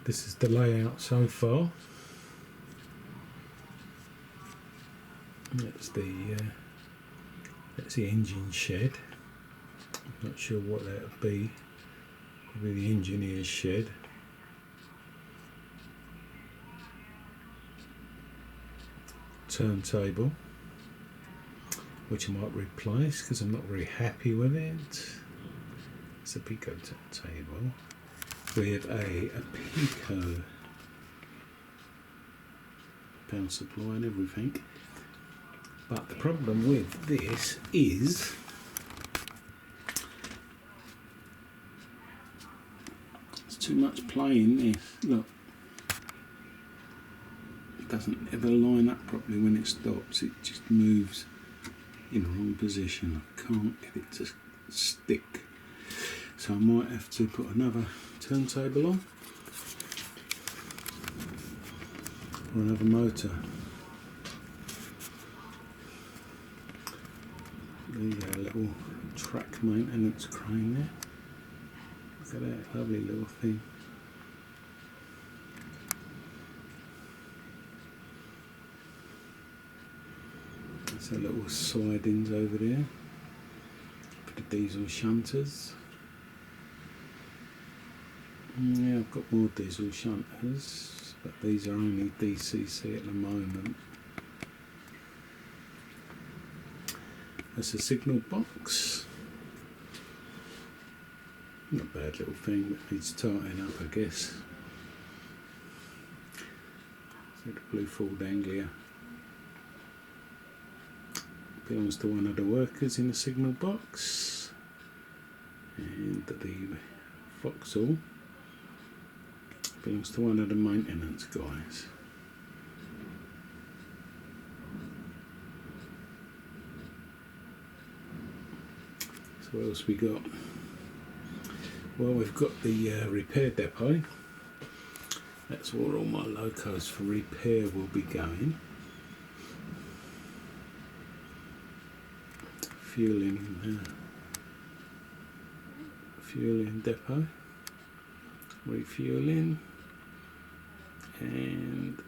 This is the layout so far. That's the engine shed. I'm not sure what that would be. Probably the engineer's shed. Turntable, which I might replace because I'm not very happy with it. It's a Pico turntable with a Pico power supply and everything. But the problem with this is it's too much play in this. Look, it doesn't ever line up properly when it stops. It just moves in the wrong position. I can't get it to stick. So I might have to put another turntable on or another motor. The little track maintenance crane there. Look at that lovely little thing. There's the little sidings over there for the diesel shunters. Yeah, I've got more diesel shunters, but these are only DCC at the moment. That's a signal box. Not a bad little thing, but needs tightening up, I guess. So the blue Ford Anglia belongs to one of the workers in the signal box, and the Vauxhall belongs to one of the maintenance guys. So what else we got? Well, we've got the repair depot. That's where all my locos for repair will be going. Fueling depot, refueling, and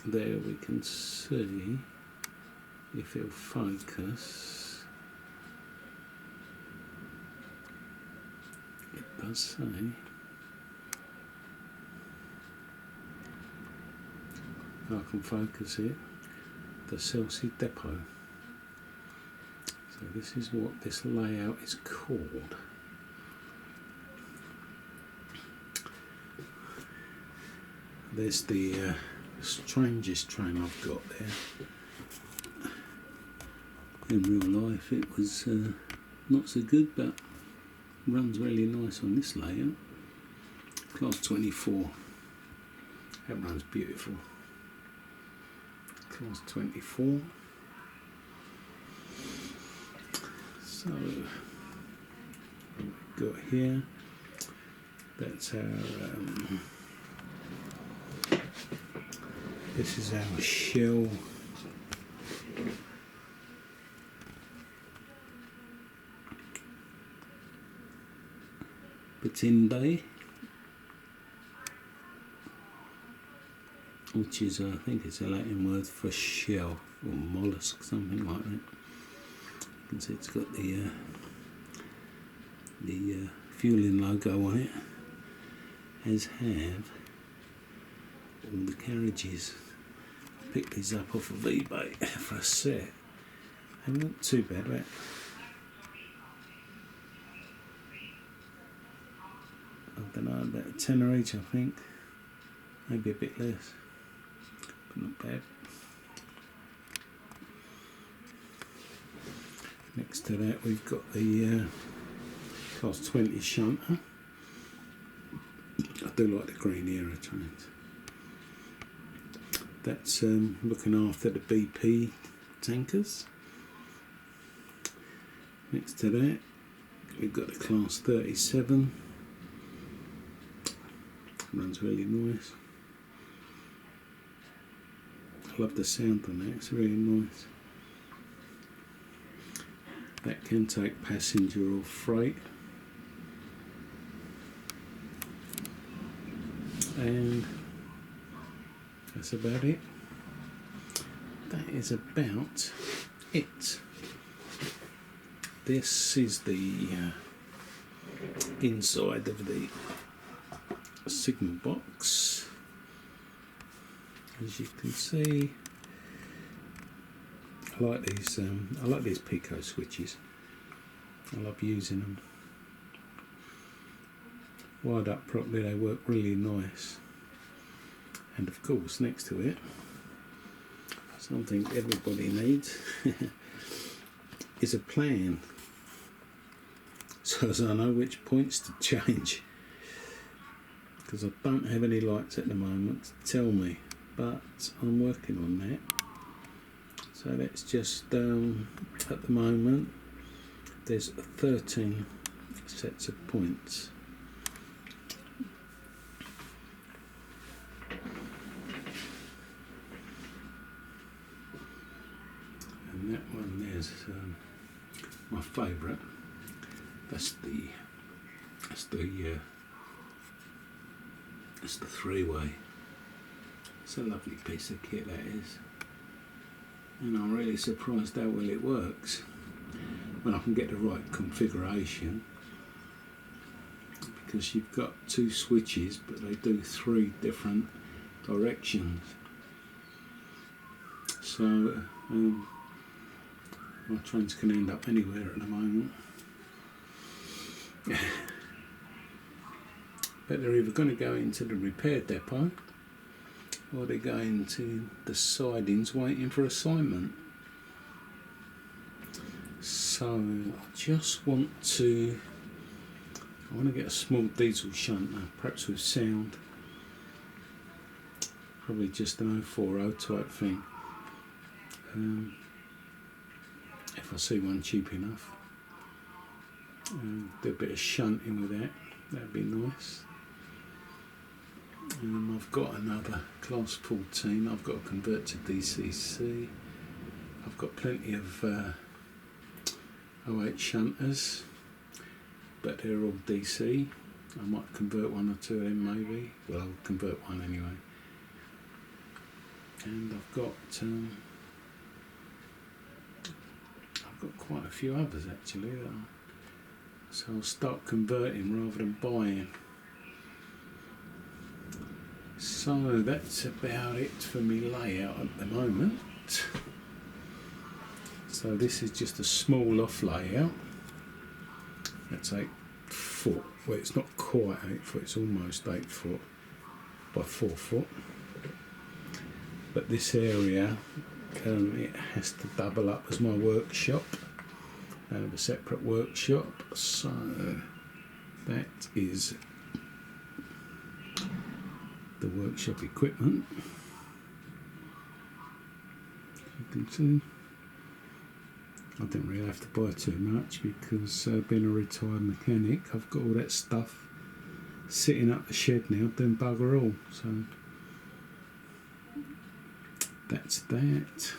there we can see, if it'll focus, it does say I can focus it, the Selsey depot. So this is what this layout is called. There's the strangest train I've got there. In real life it was not so good, but runs really nice on this layout. Class 24. That runs beautiful. Class 24. So what we've got here, that's our this is our shell Batinde, which is I think it's a Latin word for shell or mollusk, something like that. You can see it's got the fueling logo on it, as have all the carriages. I picked these up off of eBay for a set. They weren't too bad, right? I don't know, about a tenner each I think, maybe a bit less, but not bad. Next to that we've got the Class 20 shunter. I do like the green era trains. That's looking after the BP tankers. Next to that we've got the Class 37. Runs really nice. I love the sound on that, it's really nice. That can take passenger or freight. and that's about it. That is about it. This is the inside of the signal box. As you can see, I like these Pico switches. I love using them. Wired up properly, they work really nice. And of course, next to it, something everybody needs is a plan, so as I know which points to change, because I don't have any lights at the moment to tell me, but I'm working on that. So let's just, at the moment there's 13 sets of points. And that one there's my favourite. That's the three-way. It's a lovely piece of kit, that is. And I'm really surprised how well it works when I can get the right configuration, because you've got two switches but they do 3 different directions. So my trains can end up anywhere at the moment. But they're either going to go into the repair depot or they're going to the sidings waiting for assignment. So I just want to get a small diesel shunter, perhaps with sound, probably just an 040 type thing, if I see one cheap enough. Do a bit of shunting with that, that'd be nice. I've got another class 14, I've got to convert to DCC. I've got plenty of 08 shunters, but they're all DC. I might convert 1 or 2 of them maybe. Well, I'll convert 1 anyway. And I've got quite a few others actually. So I'll start converting rather than buying. So that's about it for me layout at the moment. So this is just a small loft layout. That's 8 foot. Well, it's not quite 8 foot, it's almost 8 foot by 4 foot. But this area, it has to double up as my workshop. I have a separate workshop. So that is the workshop equipment. You can see I didn't really have to buy too much because being a retired mechanic, I've got all that stuff sitting up the shed now doing bugger all. So that's that.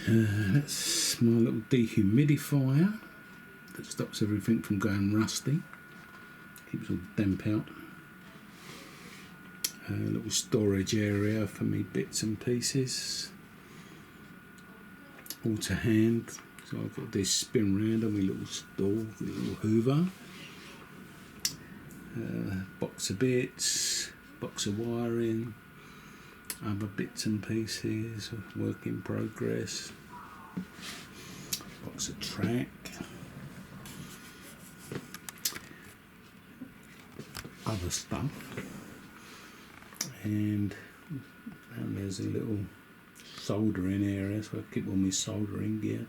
That's my little dehumidifier that stops everything from going rusty, keeps all the damp out. A little storage area for me bits and pieces, all to hand. So I've got this spin round on my little stool, my little hoover, box of bits, box of wiring, other bits and pieces, work in progress, box of track, other stuff, and there's a little soldering area, so I keep all my soldering gear.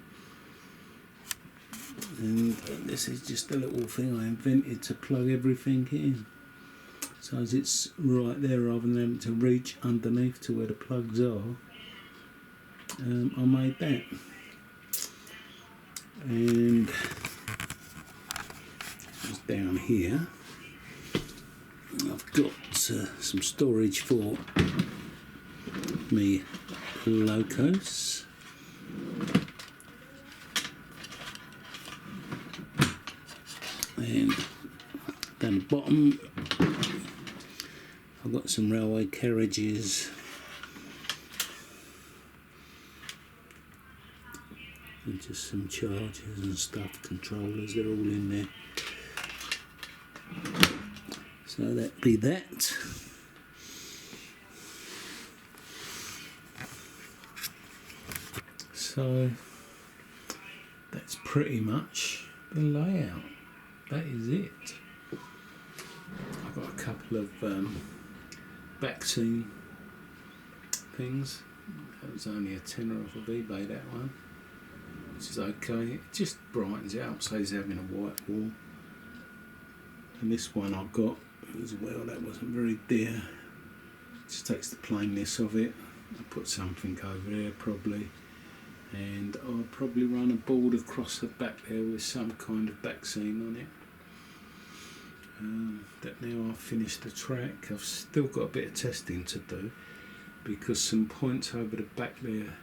And this is just a little thing I invented to plug everything in. So as it's right there, rather than having to reach underneath to where the plugs are, I made that. And it's down here. I've got some storage for me locos. And down the bottom I've got some railway carriages and just some chargers and stuff, controllers, they're all in there. So that'd be that. So that's pretty much the layout. That is it. I've got a couple of back scene things. That was only a tenner off of eBay, that one, which is okay. It just brightens it up, says having a white wall. And this one I've got as well, that wasn't very dear. Just takes the plainness of it. I'll put something over there probably, and I'll probably run a board across the back there with some kind of back scene on it. That now I've finished the track, I've still got a bit of testing to do because some points over the back there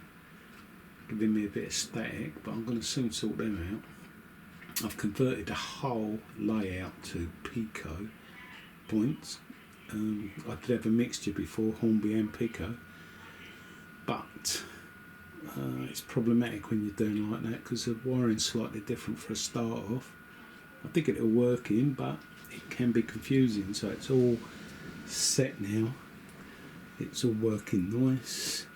giving me a bit of static, but I'm going to soon sort them out. I've converted the whole layout to Pico points. I did have a mixture before, Hornby and Pico, but it's problematic when you're doing like that because the wiring's slightly different for a start off. I think it'll work in, but it can be confusing, so it's all set now. It's all working nice.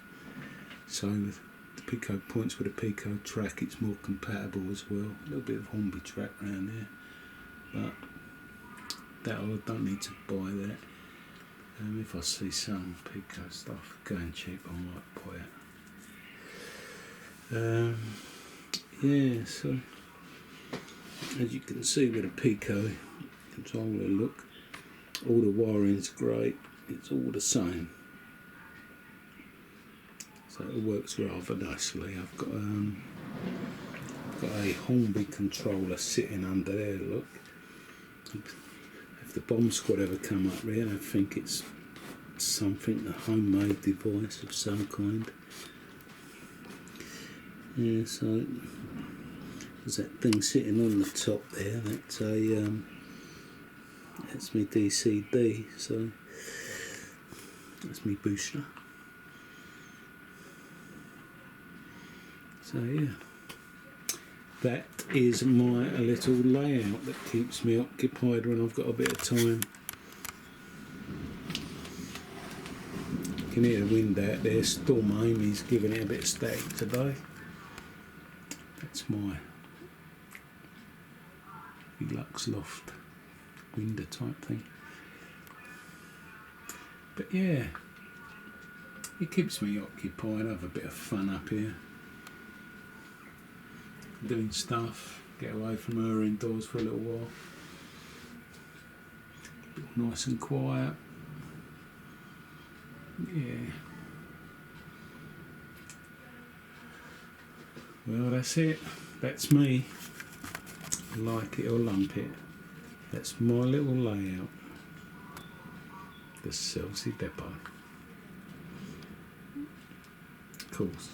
So with the Pico points with a Pico track, it's more compatible as well. A little bit of Hornby track around there, but that I don't need to buy that. If I see some Pico stuff going cheap, I might buy it. Yeah, so as you can see with a Pico controller, look, all the wiring's great, it's all the same, so it works rather nicely. I've got a Hornby controller sitting under there, look. If the bomb squad ever come up there, I think it's something, a homemade device of some kind. Yeah, so there's that thing sitting on the top there, that's a that's my DCD, so that's my booster. So yeah, that is my little layout that keeps me occupied when I've got a bit of time. You can hear the wind out there. Storm Amy's giving it a bit of static today. That's my deluxe loft window type thing. But yeah, it keeps me occupied. I have a bit of fun up here, doing stuff, get away from her indoors for a little while. Nice and quiet. Yeah. Well, that's it. That's me. Like it or lump it. That's my little layout. The Selsey depot. Of course,